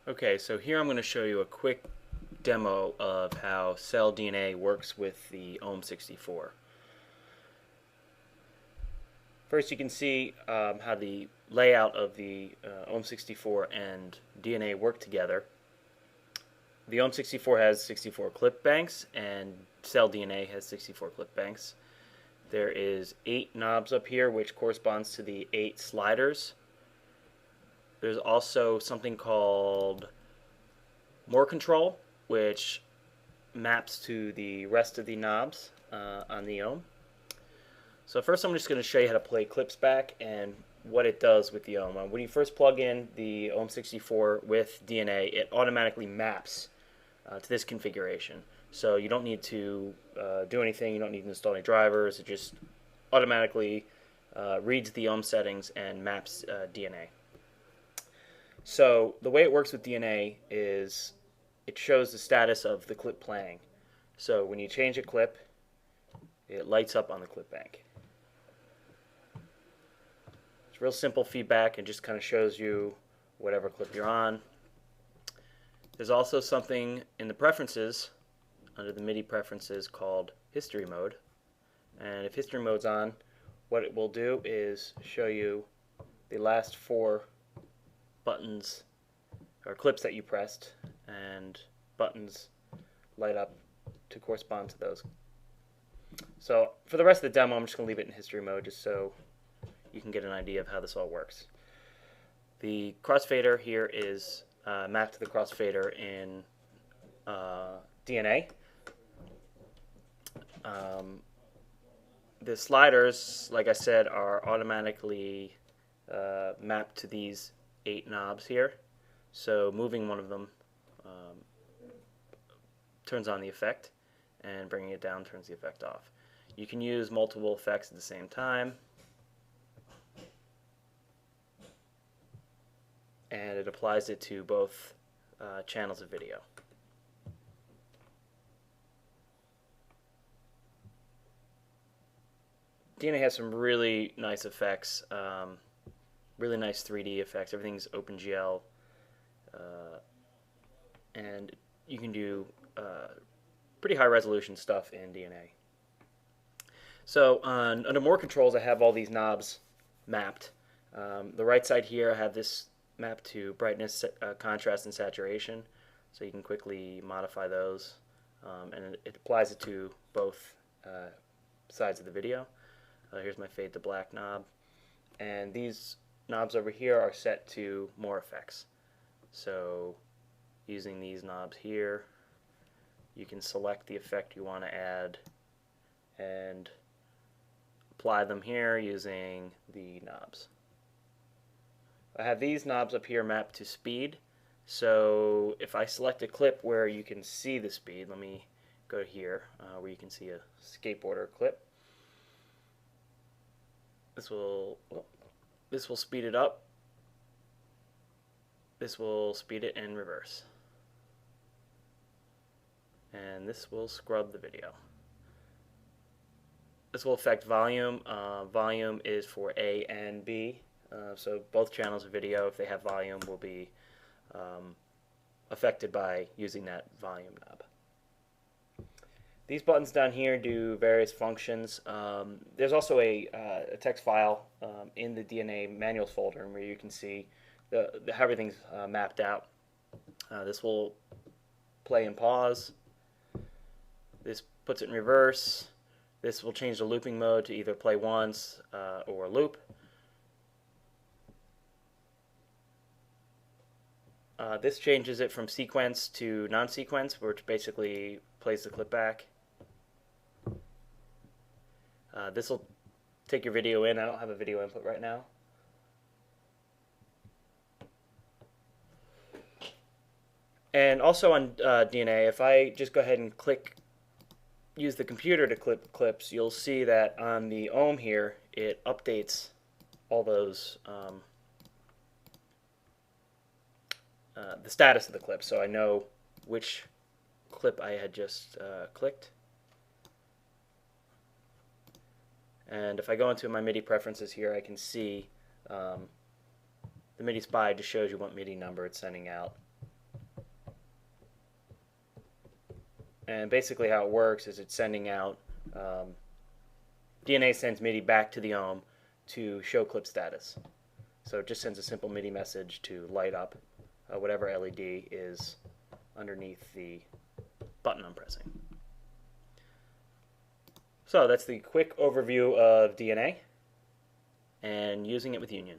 Okay, so here I'm going to show you a quick demo of how CellDNA works with the Ohm64. First, you can see how the layout of the Ohm64 and DNA work together. The Ohm64 has 64 clip banks, and CellDNA has 64 clip banks. There is 8 knobs up here, which corresponds to the 8 sliders. There's also something called more control, which maps to the rest of the knobs on the ohm. So first I'm just going to show you how to play clips back and what it does with the ohm. When you first plug in the Ohm64 with DNA, it automatically maps to this configuration. So you don't need to do anything, you don't need to install any drivers, it just automatically reads the ohm settings and maps DNA. So the way it works with DNA is it shows the status of the clip playing. So when you change a clip, it lights up on the clip bank. It's real simple feedback and just kind of shows you whatever clip you're on. There's also something in the preferences, under the MIDI preferences, called history mode. And if history mode's on, what it will do is show you the last 4 buttons or clips that you pressed, and buttons light up to correspond to those. So for the rest of the demo, I'm just going to leave it in history mode just so you can get an idea of how this all works. The crossfader here is mapped to the crossfader in DNA. The sliders, like I said, are automatically mapped to these 8 knobs here. So moving one of them turns on the effect, and bringing it down turns the effect off. You can use multiple effects at the same time, and it applies it to both channels of video. DNA has some really nice effects, really nice 3D effects. Everything's OpenGL, and you can do pretty high resolution stuff in DNA. So under more controls, I have all these knobs mapped. The right side here, I have this mapped to brightness, contrast, and saturation, so you can quickly modify those, and it applies it to both sides of the video. Here's my fade to black knob, and these knobs over here are set to more effects. So using these knobs here, you can select the effect you want to add and apply them here using the knobs. I have these knobs up here mapped to speed, so if I select a clip where you can see the speed, let me go here where you can see a skateboarder clip. This will speed it up. This will speed it in reverse. And this will scrub the video. This will affect volume. Volume is for A and B. So both channels of video, if they have volume, will be affected by using that volume knob. These buttons down here do various functions. There's also a text file in the DNA manuals folder where you can see how everything's mapped out. This will play and pause. This puts it in reverse. This will change the looping mode to either play once or loop. This changes it from sequence to non-sequence, which basically plays the clip back. This will take your video in. I don't have a video input right now. And also on DNA, if I just go ahead and use the computer to clip clips, you'll see that on the ohm here, it updates all those, the status of the clip, so I know which clip I had just clicked. And if I go into my MIDI preferences here, I can see the MIDI SPI just shows you what MIDI number it's sending out. And basically how it works is it's sending out, DNA sends MIDI back to the ohm to show clip status. So it just sends a simple MIDI message to light up whatever LED is underneath the button I'm pressing. So that's the quick overview of DNA and using it with Union.